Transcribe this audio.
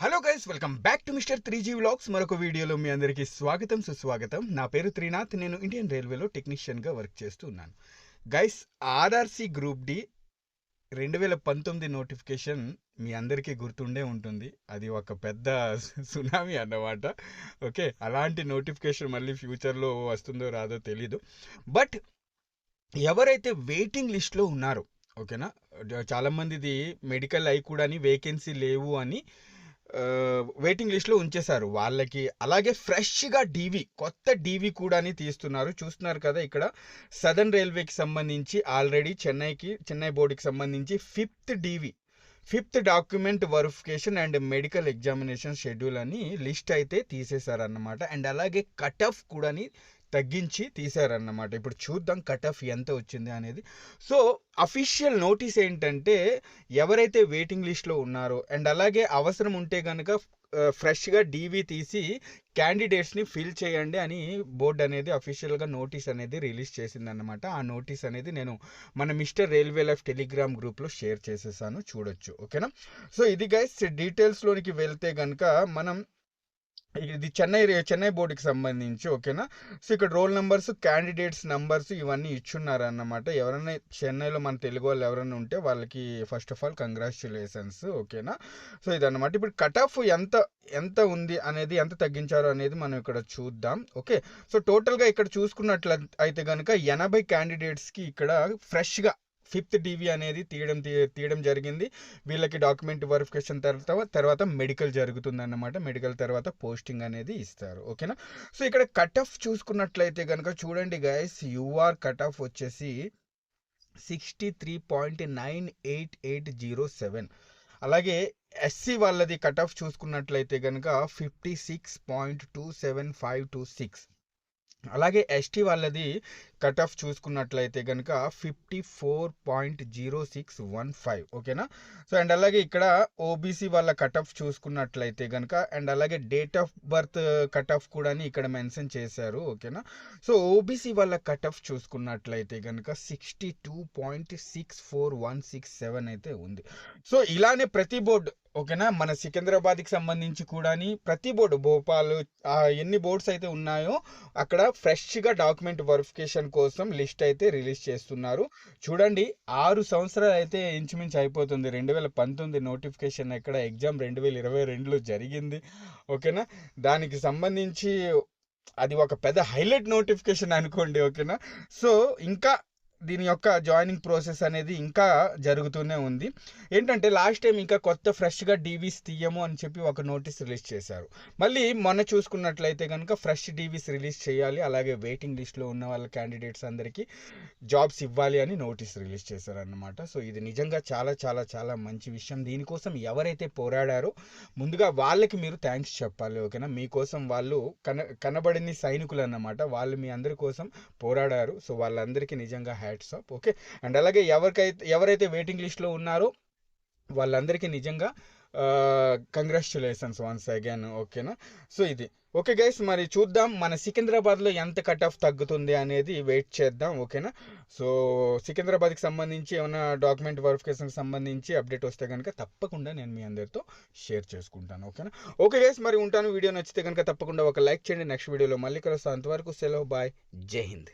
Hello guys, welcome back to mister 3G vlogs. మరొక వీడియోలో మీ అందరికీ స్వాగతం సుస్వాగతం. నా పేరు త్రినాథ్. నేను ఇండియన్ రైల్వేలో టెక్నీషియన్గా వర్క్ చేస్తూ ఉన్నాను. Guys, RRC group D 2019 notification మీ అందరికీ గుర్తుండే ఉంటుంది. అది ఒక పెద్ద సునామీ అన్నమాట. ఓకే, అలాంటి నోటిఫికేషన్ మళ్ళీ ఫ్యూచర్లో వస్తుందో రాదో తెలీదు. బట్ ఎవరైతే వెయిటింగ్ లిస్ట్లో ఉన్నారో, ఓకేనా, చాలామందిది మెడికల్ అయి కూడా వేకెన్సీ లేవు అని వెయిటింగ్ లిస్ట్లో ఉంచేశారు వాళ్ళకి. అలాగే ఫ్రెష్గా కొత్త డీవీ కూడా తీస్తున్నారు. చూస్తున్నారు కదా, ఇక్కడ సదర్న్ రైల్వేకి సంబంధించి ఆల్రెడీ చెన్నై బోర్డుకి సంబంధించి fifth document verification and medical examination schedule అని లిస్ట్ అయితే తీసేశారన్నమాట. అండ్ అలాగే కట్ ఆఫ్ కూడా తగ్గించి తీశారన్నమాట. ఇప్పుడు చూద్దాం కట్ ఆఫ్ ఎంత వచ్చింది అనేది. సో అఫీషియల్ నోటీస్ ఏంటంటే, ఎవరైతే వెయిటింగ్ లిస్ట్లో ఉన్నారో అండ్ అలాగే అవసరం ఉంటే కనుక ఫ్రెష్గా డీవీ తీసి క్యాండిడేట్స్ని ఫిల్ చేయండి అని బోర్డు అనేది అఫీషియల్గా నోటీస్ అనేది రిలీజ్ చేసిందన్నమాట. ఆ నోటీస్ అనేది నేను మన మిస్టర్ రైల్వే లైఫ్ టెలిగ్రామ్ గ్రూప్లో షేర్ చేసేసాను, చూడొచ్చు. ఓకేనా. సో ఇది గైస్, డీటెయిల్స్లోనికి వెళ్తే కనుక మనం ఇది చెన్నై బోర్డుకి సంబంధించి, ఓకేనా. సో ఇక్కడ రోల్ నెంబర్స్, క్యాండిడేట్స్ నెంబర్స్ ఇవన్నీ ఇచ్చున్నారు అన్నమాట. ఎవరైనా చెన్నైలో మన తెలుగు వాళ్ళు ఎవరైనా ఉంటే వాళ్ళకి ఫస్ట్ ఆఫ్ ఆల్ కంగ్రాచ్యులేషన్స్, ఓకేనా. సో ఇదన్నమాట. ఇప్పుడు కట్ ఆఫ్ ఎంత ఉంది అనేది, ఎంత తగ్గించారో అనేది మనం ఇక్కడ చూద్దాం. ఓకే, సో టోటల్గా ఇక్కడ చూసుకున్నట్లయితే కనుక 80 క్యాండిడేట్స్కి ఇక్కడ ఫ్రెష్గా ఫిఫ్త్ డీవీ అనేది తీయడం జరిగింది. వీళ్ళకి డాక్యుమెంట్ వెరిఫికేషన్ తర్వాత మెడికల్ జరుగుతుంది అన్నమాట. మెడికల్ తర్వాత పోస్టింగ్ అనేది ఇస్తారు, ఓకేనా. సో ఇక్కడ కట్ ఆఫ్ చూసుకున్నట్లయితే కనుక చూడండి గైస్, యూఆర్ కట్ ఆఫ్ వచ్చేసి 63.98807. అలాగే ఎస్సీ వాళ్ళది కట్ ఆఫ్ చూసుకున్నట్లయితే కనుక 56.27526. అలాగే ఎస్టీ వాళ్ళది కట్ ఆఫ్ చూసుకున్నట్లయితే కనుక 54.0615, ఓకేనా. సో అండ్ అలాగే ఇక్కడ ఓబీసీ వాళ్ళ కట్ ఆఫ్ చూసుకున్నట్లయితే కనుక అండ్ అలాగే date of birth cut off కూడా ఇక్కడ మెన్షన్ చేశారు, ఓకేనా. సో ఓబీసీ వాళ్ళ కట్ ఆఫ్ చూసుకున్నట్లయితే కనుక 62.64167 అయితే ఉంది. సో ఇలానే ప్రతి బోర్డు, ఓకేనా, మన సికింద్రాబాద్కి సంబంధించి కూడా ప్రతి బోర్డు, భోపాల్, ఎన్ని బోర్డ్స్ అయితే ఉన్నాయో అక్కడ ఫ్రెష్గా డాక్యుమెంట్ వెరిఫికేషన్ కోసం లిస్ట్ అయితే రిలీజ్ చేస్తున్నారు. చూడండి, 6 సంవత్సరాలు అయితే ఇంచుమించు అయిపోతుంది. 2019 నోటిఫికేషన్ ఎక్కడ ఎగ్జామ్ 2022లో జరిగింది, ఓకేనా. దానికి సంబంధించి అది ఒక పెద్ద హైలైట్ నోటిఫికేషన్ అనుకోండి, ఓకేనా. సో ఇంకా దీని యొక్క జాయినింగ్ ప్రాసెస్ అనేది ఇంకా జరుగుతూనే ఉంది. ఏంటంటే లాస్ట్ టైం ఇంకా కొత్త ఫ్రెష్గా డీవీస్ తీయము అని చెప్పి ఒక నోటీస్ రిలీజ్ చేశారు. మళ్ళీ మొన్న చూసుకున్నట్లయితే కనుక ఫ్రెష్ డీవీస్ రిలీజ్ చేయాలి, అలాగే వెయిటింగ్ లిస్ట్లో ఉన్న వాళ్ళ క్యాండిడేట్స్ అందరికీ జాబ్స్ ఇవ్వాలి అని నోటీస్ రిలీజ్ చేశారన్నమాట. సో ఇది నిజంగా చాలా చాలా చాలా మంచి విషయం. దీనికోసం ఎవరైతే పోరాడారో ముందుగా వాళ్ళకి మీరు థ్యాంక్స్ చెప్పాలి, ఓకేనా. మీకోసం వాళ్ళు కనబడని సైనికులు అన్నమాట. వాళ్ళు మీ అందరి కోసం పోరాడారు. సో వాళ్ళందరికీ నిజంగా హ్యాట్స్ ఆఫ్, ఓకే. అండ్ అలాగే ఎవరైతే వెయిటింగ్ లిస్ట్లో ఉన్నారో వాళ్ళందరికీ నిజంగా కంగ్రాచ్యులేషన్స్ వన్స్ అగైన్, ఓకేనా. సో ఇది ఓకే గైస్, మరి చూద్దాం మన సికింద్రాబాద్లో ఎంత కట్ ఆఫ్ తగ్గుతుంది అనేది వెయిట్ చేద్దాం, ఓకేనా. సో సికింద్రాబాద్కి సంబంధించి ఏమైనా డాక్యుమెంట్ వెరిఫికేషన్కి సంబంధించి అప్డేట్ వస్తే కనుక తప్పకుండా నేను మీ అందరితో షేర్ చేసుకుంటాను, ఓకేనా. ఓకే గైస్, మరి ఉంటాను. వీడియో నచ్చితే కనుక తప్పకుండా ఒక లైక్ చేయండి. నెక్స్ట్ వీడియోలో మళ్ళీ కలుస్తాను. అంతవరకు సెలవు, బాయ్, జై హింద్.